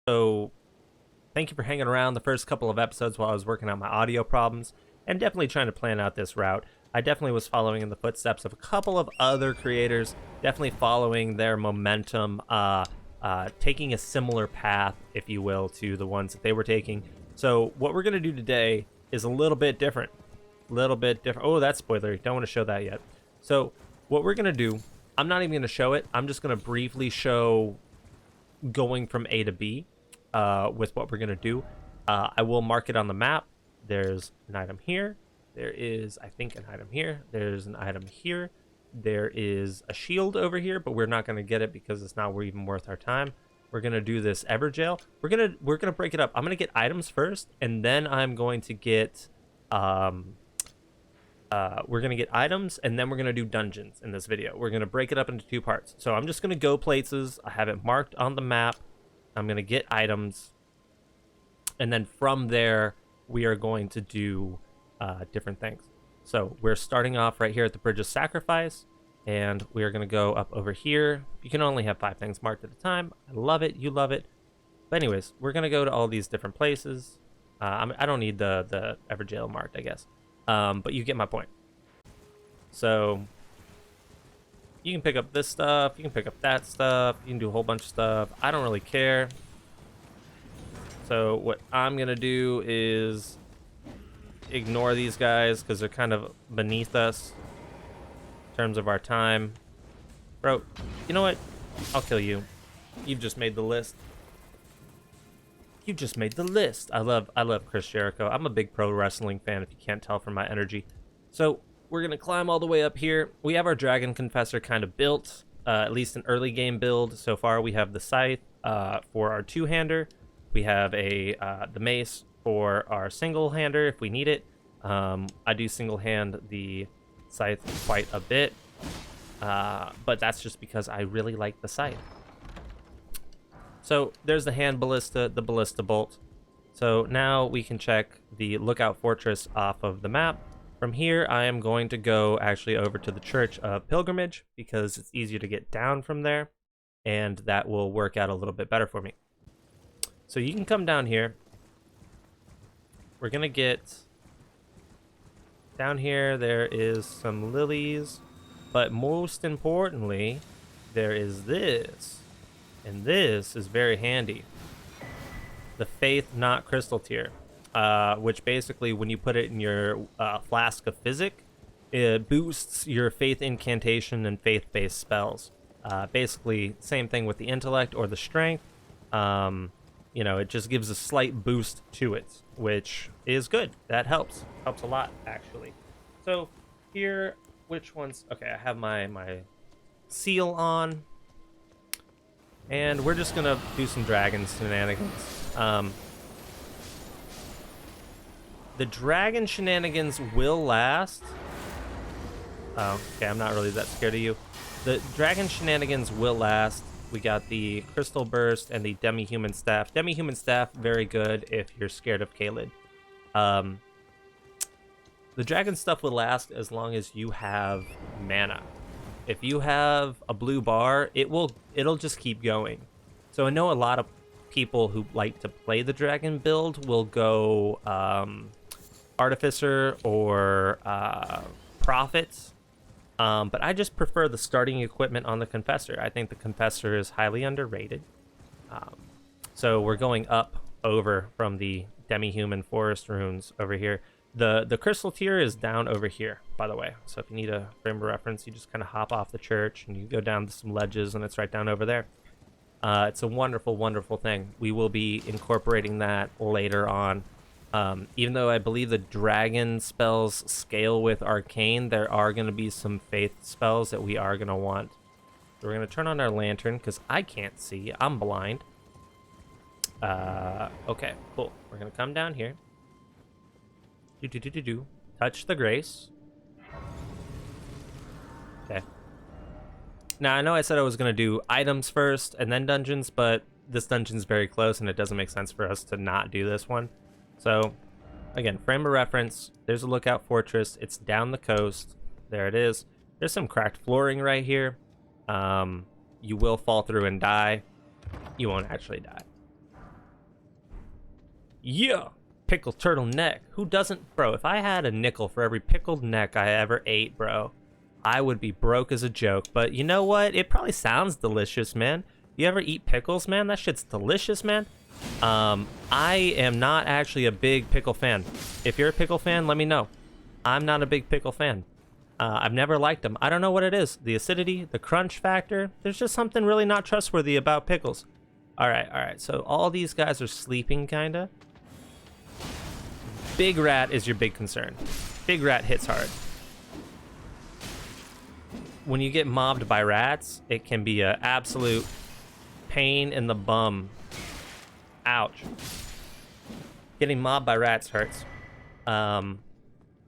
So thank you for hanging around the first couple of episodes while I was working out my audio problems and definitely trying to plan out this route. I definitely was following in the footsteps of a couple of other creators, definitely following their momentum, taking a similar path, if you will, to the ones that they were taking. So what we're going to do today is a little bit different. Oh, that's spoilery. Don't want to show that yet. So what we're going to do, I'm not even going to show it. I'm just going to briefly show going from A to B with what we're going to do. I will mark it on the map. There's an item here. There is, I think, an item here. There's an item here. There is a shield over here, but we're not going to get it because it's not even worth our time. We're going to do this Everjail. We're going to break it up. I'm going to get items first, and then I'm going to get we're going to get items, and then we're going to do dungeons in this video. We're going to break it up into two parts. So I'm just going to go places. I have it marked on the map. I'm going to get items, and then from there, we are going to do different things. So we're starting off right here at the Bridge of Sacrifice, and we are going to go up over here. You can only have 5 things marked at a time. I love it. You love it. But anyways, we're going to go to all these different places. I don't need the Everjail marked, I guess. But you get my point. So you can pick up this stuff. You can pick up that stuff. You can do a whole bunch of stuff. I don't really care. So what I'm going to do is ignore these guys because they're kind of beneath us in terms of our time. Bro, you know what? I'll kill you. You've just made the list. You just made the list. I love Chris Jericho. I'm a big pro wrestling fan, if you can't tell from my energy. So we're going to climb all the way up here. We have our Dragon Confessor kind of built, at least an early game build. So far, we have the Scythe for our two-hander. We have the Mace for our single-hander if we need it. I do single-hand the Scythe quite a bit, but that's just because I really like the Scythe. So there's the hand ballista, the ballista bolt. So now we can check the Lookout Fortress off of the map. From here, I am going to go actually over to the Church of Pilgrimage because it's easier to get down from there, and that will work out a little bit better for me. So you can come down here. We're going to get down here. There is some lilies, but most importantly, there is this. And this is very handy. The Faith Not Crystal Tier, which basically when you put it in your Flask of Physic, it boosts your Faith Incantation and Faith-based spells. Basically, same thing with the Intellect or the Strength. You know, it just gives a slight boost to it, which is good. That helps. Helps a lot, actually. So here, which ones? Okay, I have my seal on. And we're just gonna do some dragon shenanigans. The dragon shenanigans will last. Oh, okay, I'm not really that scared of you. The dragon shenanigans will last. We got the Crystal Burst and the Demi-Human Staff. Demi-Human Staff, very good if you're scared of Kaled. The dragon stuff will last as long as you have mana. If you have a blue bar, it'll just keep going. So I know a lot of people who like to play the dragon build will go Artificer or Prophet. But I just prefer the starting equipment on the Confessor. I think the Confessor is highly underrated. So we're going up over from the Demi-Human Forest Runes over here. The Crystal Tier is down over here, by the way. So if you need a frame of reference, you just kind of hop off the church and you go down to some ledges and it's right down over there. It's a wonderful, wonderful thing. We will be incorporating that later on. Even though I believe the dragon spells scale with arcane, there are going to be some faith spells that we are going to want. So we're going to turn on our lantern because I can't see. I'm blind. Okay, cool. We're going to come down here. Touch the grace. Okay. Now, I know I said I was going to do items first and then dungeons, but this dungeon's very close and it doesn't make sense for us to not do this one. So, again, frame of reference. There's a Lookout Fortress. It's down the coast. There it is. There's some cracked flooring right here. You will fall through and die. You won't actually die. Yeah, pickled turtleneck. Who doesn't, bro? If I had a nickel for every pickled neck I ever ate, bro, I would be broke as a joke. But you know what? It probably sounds delicious, man. You ever eat pickles, man? That shit's delicious, man. I am not actually a big pickle fan. If you're a pickle fan, let me know. I'm not a big pickle fan. I've never liked them. I don't know what it is. The acidity, the crunch factor. There's just something really not trustworthy about pickles. All right. So all these guys are sleeping, kinda. Big rat is your big concern. Big rat hits hard. When you get mobbed by rats, it can be an absolute pain in the bum. Ouch. Getting mobbed by rats hurts.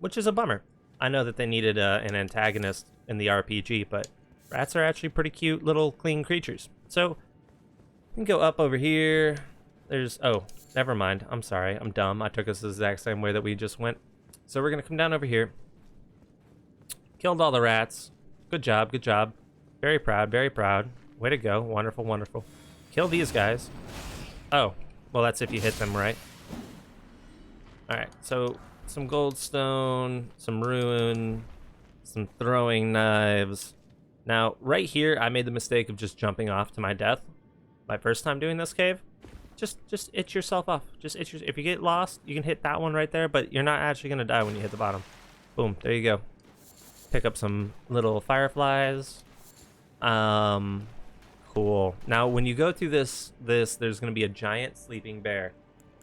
Which is a bummer. I know that they needed an antagonist in the RPG, but rats are actually pretty cute little clean creatures. So, we can go up over here. There's, oh, never mind. I'm sorry, I'm dumb. I took us the exact same way that we just went. So we're gonna come down over here. Killed all the rats. Good job, good job. Very proud, very proud. Way to go, wonderful, wonderful. Kill these guys. Oh, well that's if you hit them right. Alright, so some goldstone, some ruin, some throwing knives. Now, right here, I made the mistake of just jumping off to my death. My first time doing this cave. Just itch yourself off. Just itch if you get lost, you can hit that one right there, but you're not actually gonna die when you hit the bottom. Boom, there you go. Pick up some little fireflies. Cool. Now, when you go through this, there's gonna be a giant sleeping bear.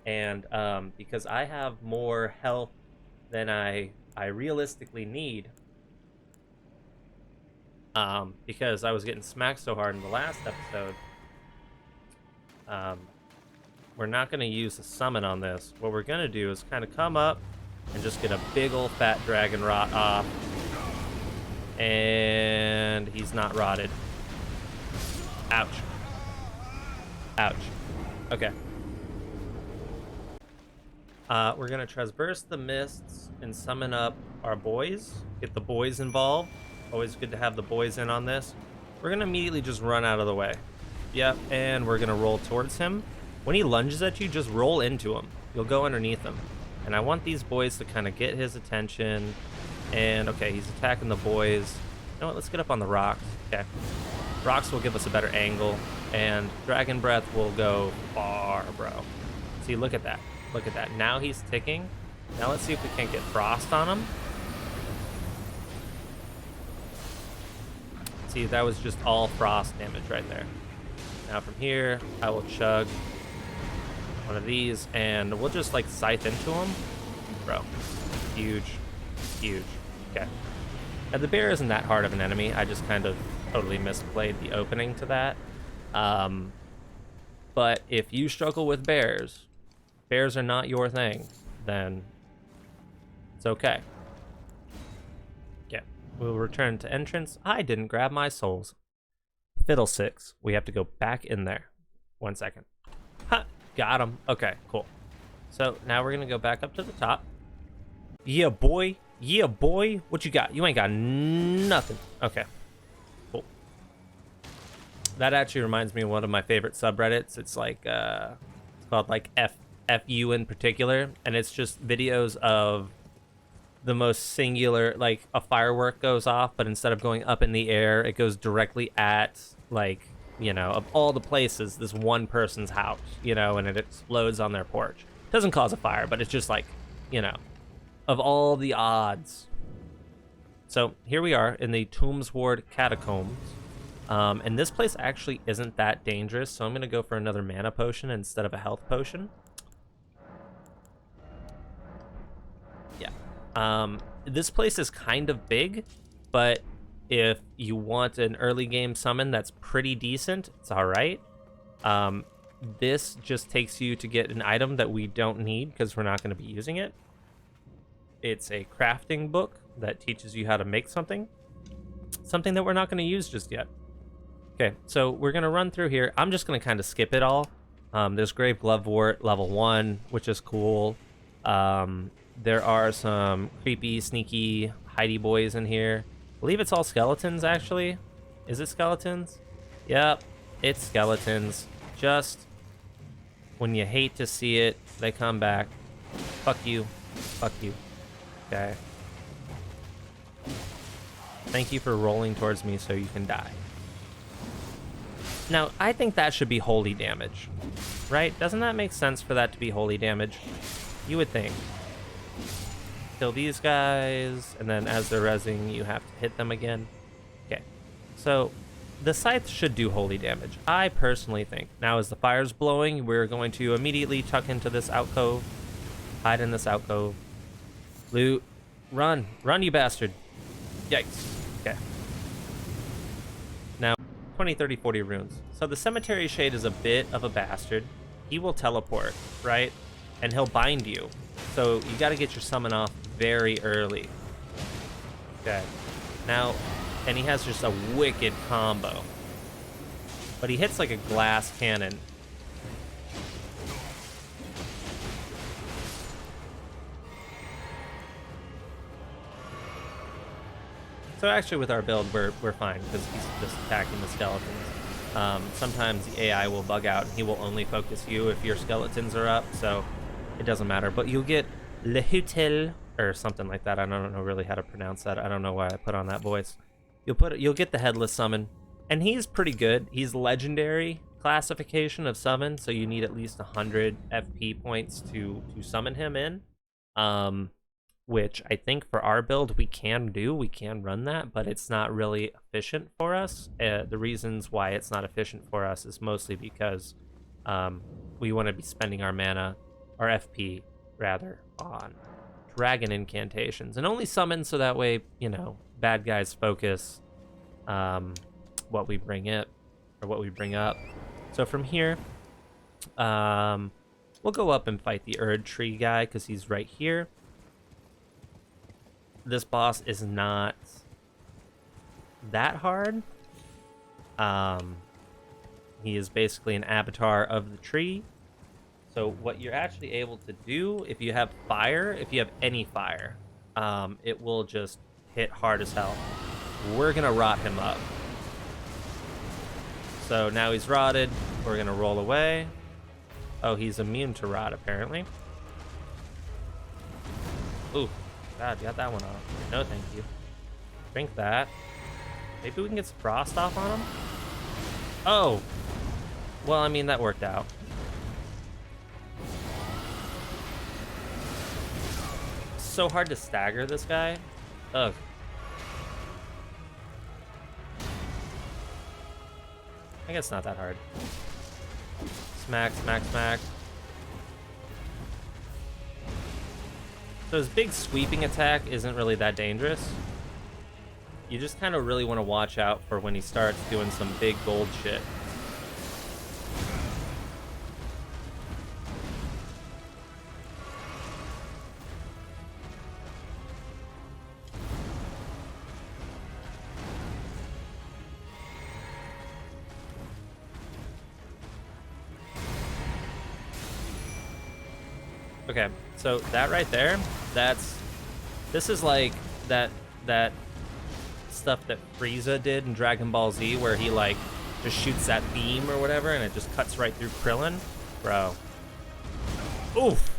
And because I have more health than I realistically need, because I was getting smacked so hard in the last episode, we're not going to use a summon on this. What we're going to do is kind of come up and just get a big old fat dragon rot off. And he's not rotted. Ouch. Ouch. Okay. We're going to traverse the mists and summon up our boys. Get the boys involved. Always good to have the boys in on this. We're going to immediately just run out of the way. Yep, and we're going to roll towards him. When he lunges at you, just roll into him. You'll go underneath him. And I want these boys to kind of get his attention. And, okay, he's attacking the boys. You know what, let's get up on the rocks. Okay. Rocks will give us a better angle. And Dragon Breath will go far, bro. See, look at that. Look at that. Now he's ticking. Now let's see if we can't get Frost on him. See, that was just all Frost damage right there. Now from here, I will chug one of these, and we'll just, like, scythe into him. Bro, huge, huge. Okay. Now, the bear isn't that hard of an enemy. I just kind of totally misplayed the opening to that. But if you struggle with bears are not your thing, then it's okay. Yeah, we'll return to entrance. I didn't grab my souls. Fiddlesticks. We have to go back in there. 1 second. Ha! Got him. Okay, cool. So now we're gonna go back up to the top. Yeah, boy. Yeah, boy. What you got? You ain't got nothing. Okay. Cool. That actually reminds me of one of my favorite subreddits. It's like, it's called like FU in particular. And it's just videos of the most singular, like a firework goes off, but instead of going up in the air, it goes directly at, like, you know, of all the places, this one person's house, you know, and it explodes on their porch. Doesn't cause a fire, but it's just like, you know, of all the odds. So here we are in the Tombsward Catacombs. And this place actually isn't that dangerous, so I'm going to go for another mana potion instead of a health potion. Yeah. This place is kind of big, but if you want an early game summon that's pretty decent, it's all right. This just takes you to get an item that we don't need because we're not going to be using it. It's a crafting book that teaches you how to make something that we're not going to use just yet. Okay, so we're going to run through here. I'm just going to kind of skip it all. There's Grave Glovewort level 1, which is cool. There are some creepy, sneaky, hidey boys in here. I believe it's all skeletons, actually. Is it skeletons? Yep, it's skeletons. Just When you hate to see it, they come back. Fuck you. Fuck you. Okay. Thank you for rolling towards me so you can die. Now, I think that should be holy damage, right? Doesn't that make sense for that to be holy damage? You would think. Kill these guys, and then as they're rezzing, you have to hit them again. Okay. So, the scythe should do holy damage, I personally think. Now, as the fire's blowing, we're going to immediately tuck into this alcove. Hide in this alcove. Loot. Run. Run, you bastard. Yikes. Okay. Now, 20, 30, 40 runes. So the Cemetery Shade is a bit of a bastard. He will teleport, right? And he'll bind you. So you got to get your summon off very early. Okay. Now, and he has just a wicked combo. But he hits like a glass cannon. So actually with our build, we're fine, because he's just attacking the skeletons. Sometimes the AI will bug out, and he will only focus you if your skeletons are up, so it doesn't matter. But you'll get Le Hutel, or something like that. I don't know really how to pronounce that. I don't know why I put on that voice. You'll get the Headless Summon, and he's pretty good. He's legendary classification of summon, so you need at least 100 FP points to summon him in. Which I think for our build we can do. We can run that, but it's not really efficient for us. The reasons why it's not efficient for us is mostly because we want to be spending our mana, our FP rather, on dragon incantations and only summon, so that way, you know, bad guys focus what we bring up. So from here, we'll go up and fight the Erd Tree guy because he's right here. This boss is not that hard. He is basically an avatar of the tree. So what you're actually able to do, if you have fire, if you have any fire, it will just hit hard as hell. We're gonna rot him up. So now he's rotted. We're gonna roll away. Oh, he's immune to rot apparently. Ooh. God, got that one off. No, thank you. Drink that. Maybe we can get some frost off on him? Oh! Well, I mean, that worked out. So hard to stagger this guy. Ugh. I guess not that hard. Smack, smack, smack. So his big sweeping attack isn't really that dangerous. You just kind of really want to watch out for when he starts doing some big gold shit. Okay, so that right there, this is like that stuff that Frieza did in Dragon Ball Z, where he like just shoots that beam or whatever and it just cuts right through Krillin. Bro. Oof.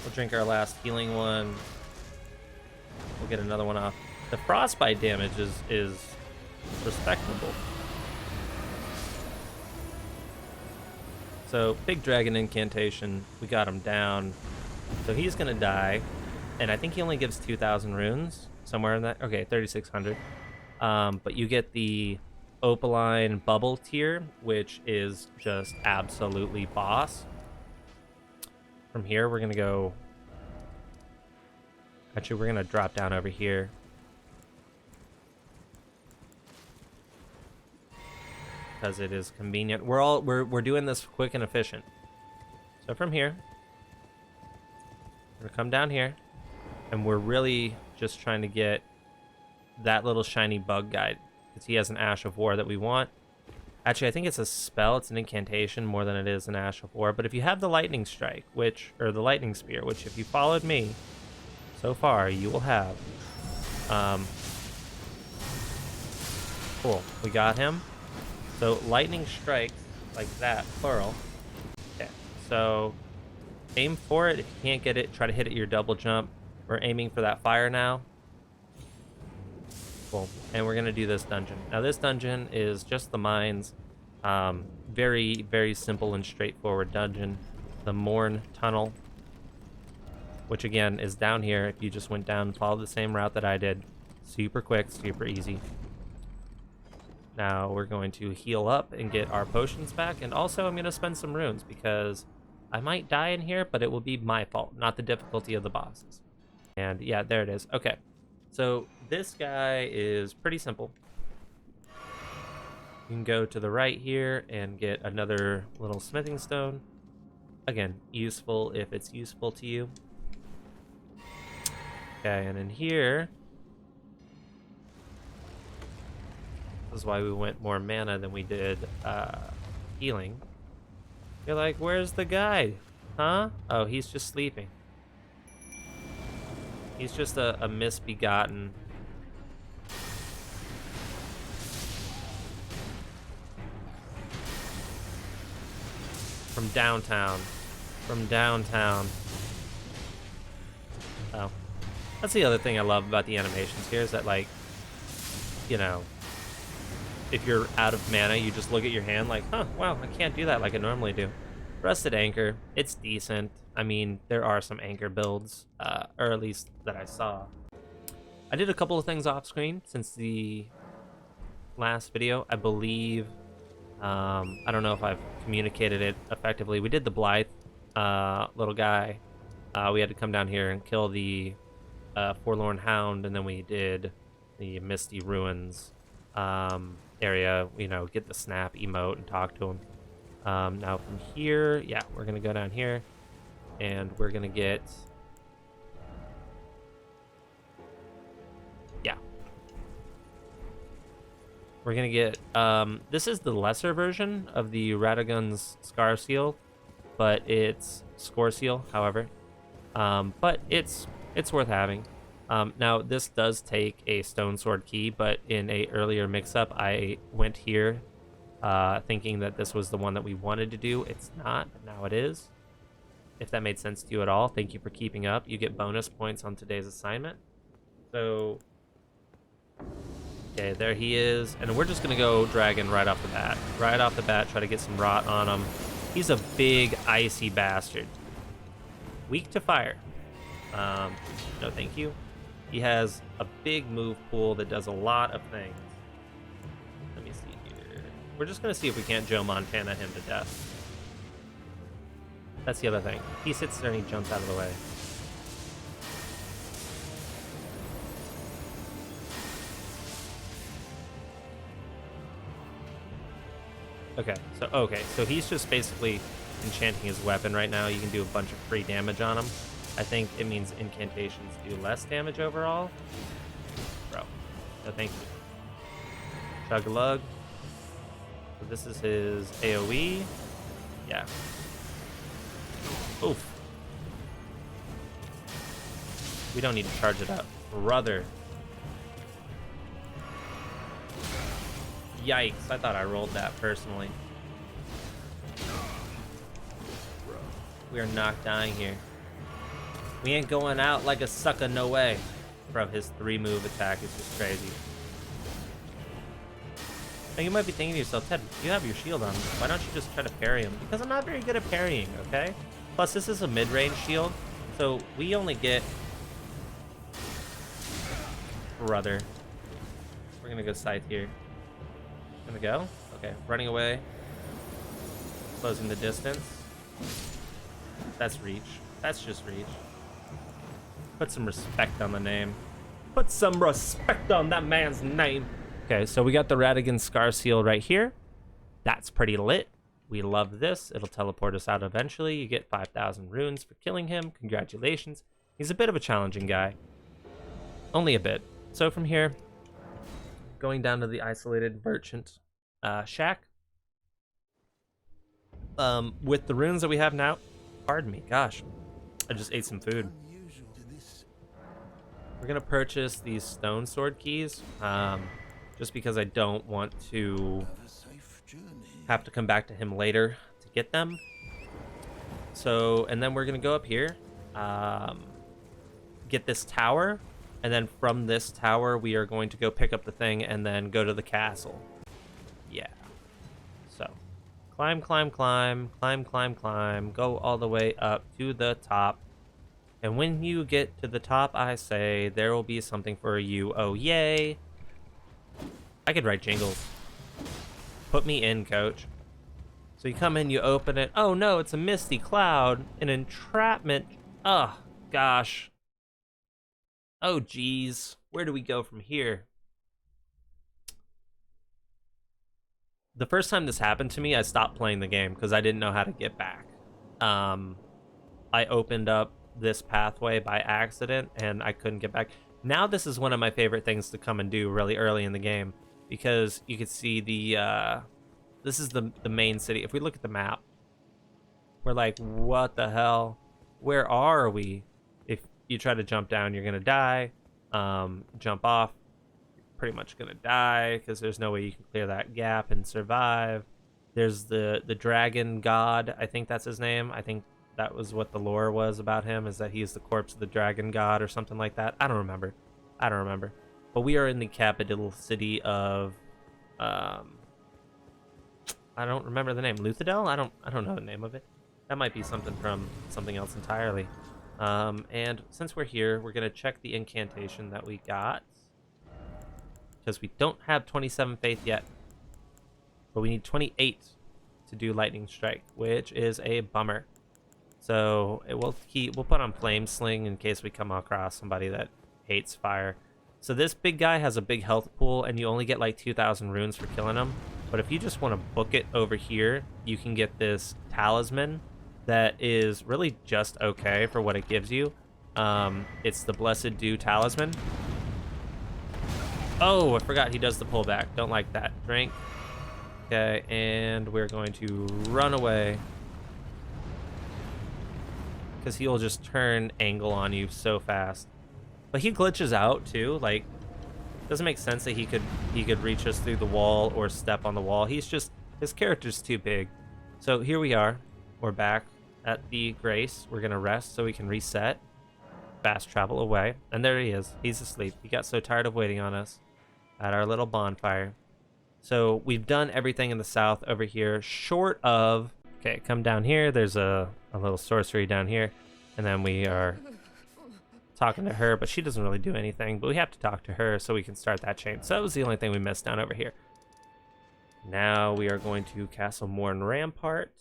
We'll drink our last healing one. We'll get another one off. The frostbite damage is respectable. So, big dragon incantation, we got him down. So he's gonna die, and I think he only gives 2,000 runes, somewhere in that. Okay, 3,600. But you get the Opaline Bubble tier, which is just absolutely boss. From here, we're gonna go... Actually, we're gonna drop down over here. Because it is convenient. We're doing this quick and efficient. So from here, we're gonna come down here, and we're really just trying to get that little shiny bug guy, because he has an Ash of War that we want. Actually, I think it's a spell. It's an incantation more than it is an Ash of War. But if you have the Lightning Strike, or the Lightning Spear, which if you followed me so far, you will have. Cool. We got him. So Lightning Strike like that, plural. Okay, so aim for it. If you can't get it, try to hit it your double jump. We're aiming for that fire now. Cool. And we're gonna do this dungeon. Now this dungeon is just the mines. Very, very simple and straightforward dungeon. The Morn Tunnel, which again is down here. If you just went down and followed the same route that I did, super quick, super easy. Now we're going to heal up and get our potions back, and also I'm gonna spend some runes because I might die in here, but it will be my fault, not the difficulty of the bosses. And yeah, there it is. Okay, so this guy is pretty simple. You can go to the right here and get another little smithing stone. Again, useful if it's useful to you. Okay, and in here, this is why we went more mana than we did healing. You're like, where's the guy? Huh? Oh, he's just sleeping. He's just a misbegotten. From downtown. From downtown. Oh. That's the other thing I love about the animations here is that, like, you know, if you're out of mana, you just look at your hand like, huh, wow, I can't do that like I normally do. Rusted Anchor, it's decent. I mean, there are some anchor builds, or at least that I saw. I did a couple of things off screen since the last video. I believe, I don't know if I've communicated it effectively. We did the Blythe little guy. We had to come down here and kill the Forlorn Hound, and then we did the Misty Ruins area, you know, get the snap emote and talk to him. Now from here, yeah, we're gonna go down here and we're gonna get, yeah, we're gonna get, this is the lesser version of the Radagon's Scar Seal, but it's Score Seal, however, but it's worth having. Now this does take a Stone Sword key, but in a earlier mix-up, I went here thinking that this was the one that we wanted to do. It's not, but now it is. If that made sense to you at all, thank you for keeping up. You get bonus points on today's assignment. So, okay, there he is. And we're just gonna go Dragon right off the bat. Right off the bat, try to get some rot on him. He's a big, icy bastard. Weak to fire. No thank you. He has a big move pool that does a lot of things. Let me see here. We're just gonna see if we can't Joe Montana him to death. That's the other thing. He sits there and he jumps out of the way. Okay, so he's just basically enchanting his weapon right now. You can do a bunch of free damage on him. I think it means incantations do less damage overall. Bro, no thank you. Chug-a-lug. So this is his AoE. Yeah. Oof. We don't need to charge it up. Brother. Yikes, I thought I rolled that personally. We are not dying here. We ain't going out like a sucker, no way. Bro, his 3-move attack is just crazy. Now you might be thinking to yourself, Ted, you have your shield on. Why don't you just try to parry him? Because I'm not very good at parrying, okay? Plus, this is a mid-range shield, so we only get... Brother. We're gonna go scythe here. Gonna go? Okay, running away. Closing the distance. That's reach. That's just reach. Put some respect on the name. Put some respect on that man's name. Okay, so we got the Radagon Scar Seal right here. That's pretty lit. We love this. It'll teleport us out eventually. You get 5,000 runes for killing him. Congratulations. He's a bit of a challenging guy. Only a bit. So from here, going down to the isolated merchant shack. With the runes that we have now, pardon me, gosh, I just ate some food. We're gonna purchase these stone sword keys, just because I don't want to Have to come back to him later to get them. So, and then we're going to go up here, get this tower, and then from this tower, we are going to go pick up the thing and then go to the castle. Yeah. So, climb, climb, climb, climb, climb, climb, go all the way up to the top. And when you get to the top, I say, there will be something for you. Oh, yay. I could write jingles. Put me in, coach. So you come in, you open it. Oh no, it's a misty cloud, an entrapment. Oh, gosh. Oh, geez. Where do we go from here? The first time this happened to me, I stopped playing the game because I didn't know how to get back. I opened up this pathway by accident and I couldn't get back. Now this is one of my favorite things to come and do really early in the game because you can see the this is the main city. If we look at the map, we're like, what the hell? Where are we? If you try to jump down, you're gonna die. Jump off, you're pretty much gonna die because there's no way you can clear that gap and survive. There's the dragon god, I think that's his name. I think that was what the lore was about him, is that he's the corpse of the dragon god or something like that. I don't remember. But we are in the capital city of I don't remember the name. Luthadel? I don't know the name of it. That might be something from something else entirely. And since we're here, we're gonna check the incantation that we got. Because we don't have 27 faith yet. But we need 28 to do lightning strike, which is a bummer. So we'll put on flame sling in case we come across somebody that hates fire. So this big guy has a big health pool and you only get like 2,000 runes for killing him. But if you just want to book it over here, you can get this talisman that is really just okay for what it gives you. It's the Blessed Dew talisman. Oh, I forgot he does the pullback. Don't like that. Drink. Okay, and we're going to run away. Because he'll just turn angle on you so fast. But he glitches out too. Like, doesn't make sense that he could reach us through the wall or step on the wall. He's just, his character's too big. So here we are. We're back at the Grace. We're gonna rest so we can reset. Fast travel away. And there he is. He's asleep. He got so tired of waiting on us at our little bonfire. So we've done everything in the south over here, short of... Okay, come down here. There's a little sorcery down here. And then we are talking to her, but she doesn't really do anything. But we have to talk to her so we can start that chain. So that was the only thing we missed down over here. Now we are going to Castle Morn Rampart.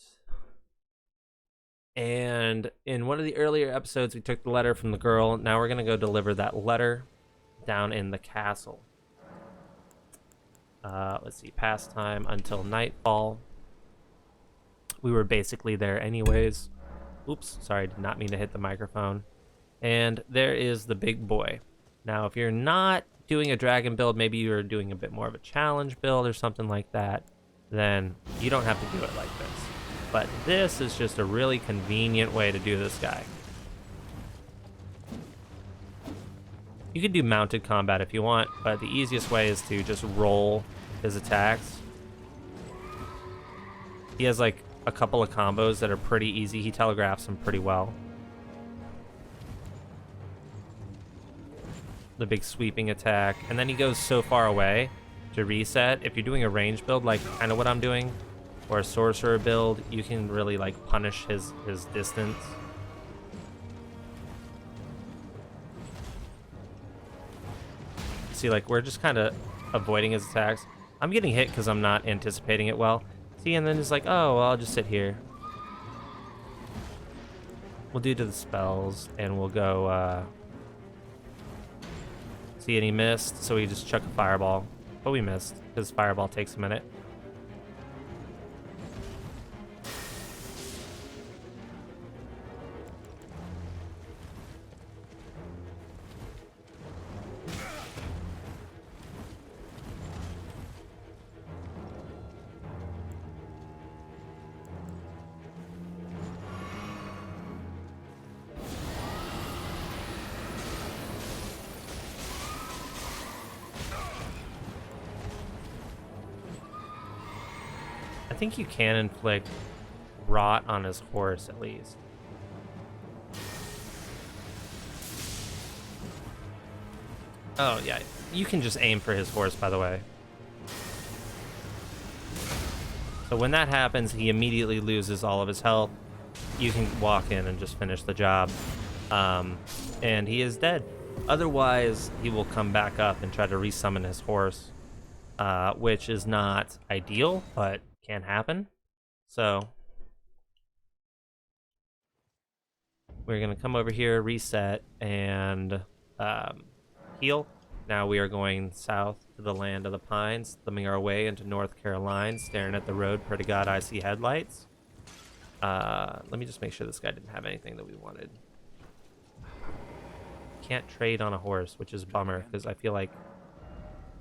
And in one of the earlier episodes, we took the letter from the girl. Now we're going to go deliver that letter down in the castle. Let's see, pastime until nightfall. We were basically there anyways. Oops, sorry, did not mean to hit the microphone. And there is the big boy. Now, if you're not doing a dragon build, maybe you're doing a bit more of a challenge build or something like that, then you don't have to do it like this. But this is just a really convenient way to do this guy. You can do mounted combat if you want, but the easiest way is to just roll his attacks. He has like a couple of combos that are pretty easy. He telegraphs them pretty well. The big sweeping attack, and then he goes so far away to reset. If you're doing a range build, like kind of what I'm doing, or a sorcerer build, you can really like punish his distance. See, like, we're just kind of avoiding his attacks. I'm getting hit because I'm not anticipating it well. See, and then it's like, oh, well, I'll just sit here. We'll do to the spells, and we'll go, See, and he missed, so we just chuck a fireball. But we missed, because fireball takes a minute. think you can inflict rot on his horse at least. Oh, yeah. You can just aim for his horse, by the way. So when that happens, he immediately loses all of his health. You can walk in and just finish the job. And he is dead. Otherwise, he will come back up and try to resummon his horse, which is not ideal, but can happen. So we're going to come over here, reset, and heal. Now we are going south to the land of the pines, thumbing our way into North Carolina, staring at the road. Pray to God I see headlights. Let me just make sure this guy didn't have anything that we wanted. Can't trade on a horse, which is a bummer, because I feel like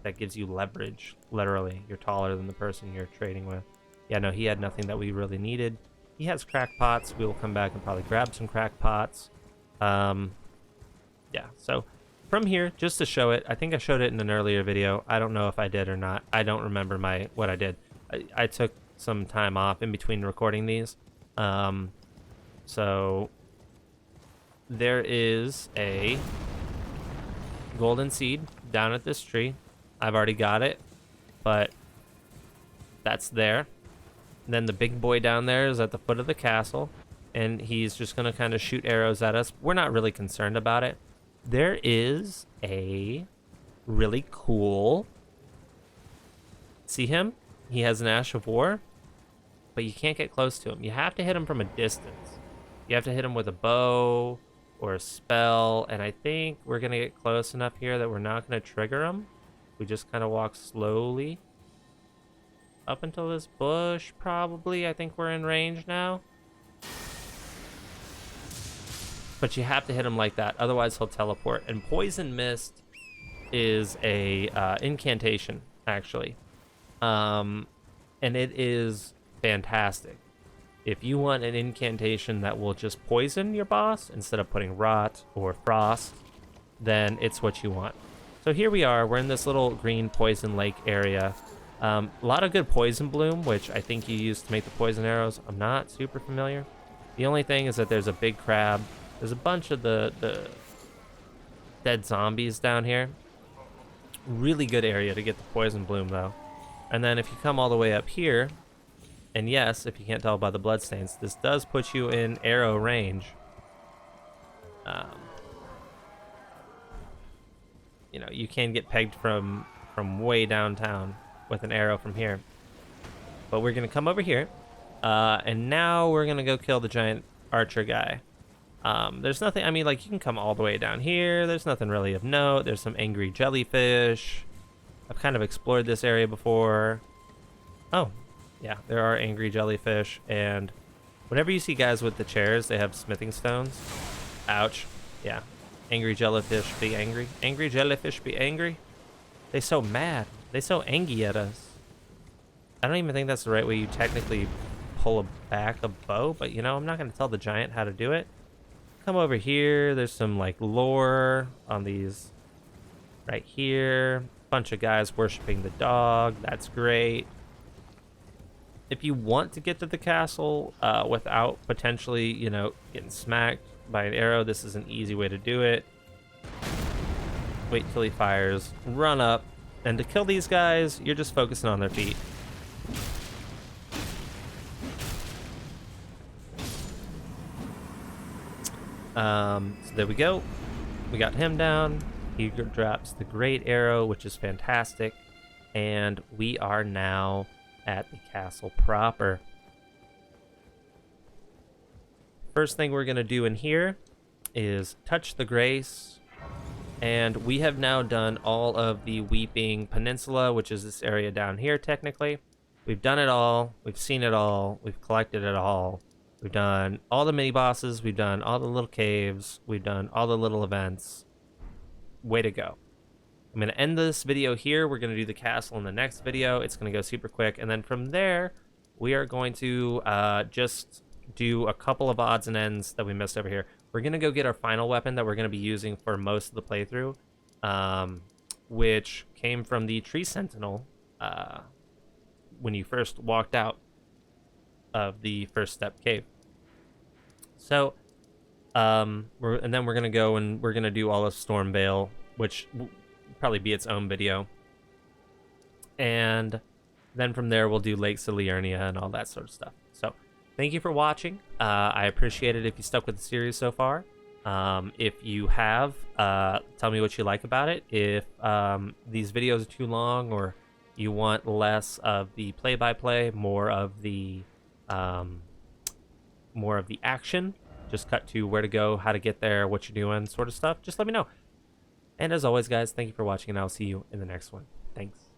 that gives you leverage, literally. You're taller than the person you're trading with. Yeah, no, he had nothing that we really needed. He has crackpots. We will come back and probably grab some crackpots. Yeah, so from here, just to show it, I think I showed it in an earlier video. I don't know if I did or not. I don't remember what I did. I took some time off in between recording these. So there is a golden seed down at this tree. I've already got it, but that's there. Then the big boy down there is at the foot of the castle, and he's just going to kind of shoot arrows at us. We're not really concerned about it. There is a really cool... See him? He has an Ash of War, but you can't get close to him. You have to hit him from a distance. You have to hit him with a bow or a spell, and I think we're going to get close enough here that we're not going to trigger him. We just kind of walk slowly up until this bush, probably. I think we're in range now. But you have to hit him like that, otherwise he'll teleport. And Poison Mist is a incantation, actually. And it is fantastic. If you want an incantation that will just poison your boss instead of putting rot or frost, then it's what you want. So here we are. We're in this little green poison lake area. A lot of good poison bloom, which I think you use to make the poison arrows. I'm not super familiar. The only thing is that there's a big crab. There's a bunch of the dead zombies down here. Really good area to get the poison bloom, though. And then if you come all the way up here, and yes, if you can't tell by the bloodstains, this does put you in arrow range. You know, you can get pegged from way downtown with an arrow from here. But we're going to come over here, and now we're going to go kill the giant archer guy. There's nothing, I mean, like, you can come all the way down here. There's nothing really of note. There's some angry jellyfish. I've kind of explored this area before. Oh, yeah, there are angry jellyfish. And whenever you see guys with the chairs, they have smithing stones. Ouch. Yeah. Angry jellyfish be angry. Angry jellyfish be angry. They so mad. They so angry at us. I don't even think that's the right way you technically pull back a bow, but you know, I'm not going to tell the giant how to do it. Come over here. There's some like lore on these right here. Bunch of guys worshiping the dog. That's great. If you want to get to the castle without potentially, you know, getting smacked by an arrow, this is an easy way to do it. Wait till he fires, run up, and to kill these guys, you're just focusing on their feet. So there we go. We got him down. He drops the great arrow, which is fantastic. And we are now at the castle proper. First thing we're going to do in here is touch the grace. And we have now done all of the Weeping Peninsula, which is this area down here, technically. We've done it all. We've seen it all. We've collected it all. We've done all the mini-bosses. We've done all the little caves. We've done all the little events. Way to go. I'm going to end this video here. We're going to do the castle in the next video. It's going to go super quick. And then from there, we are going to just do a couple of odds and ends that we missed over here. We're going to go get our final weapon that we're going to be using for most of the playthrough, which came from the Tree Sentinel when you first walked out. of the First Step Cave. So, and then we're gonna go and we're gonna do all of Stormvale, which will probably be its own video. And then from there, we'll do Lake Liurnia and all that sort of stuff. So, thank you for watching. I appreciate it if you stuck with the series so far. If you have, tell me what you like about it. If these videos are too long, or you want less of the play-by-play, more of the action, just cut to where to go, how to get there, what you're doing, sort of stuff, just let me know. And as always, guys, thank you for watching, and I'll see you in the next one. Thanks.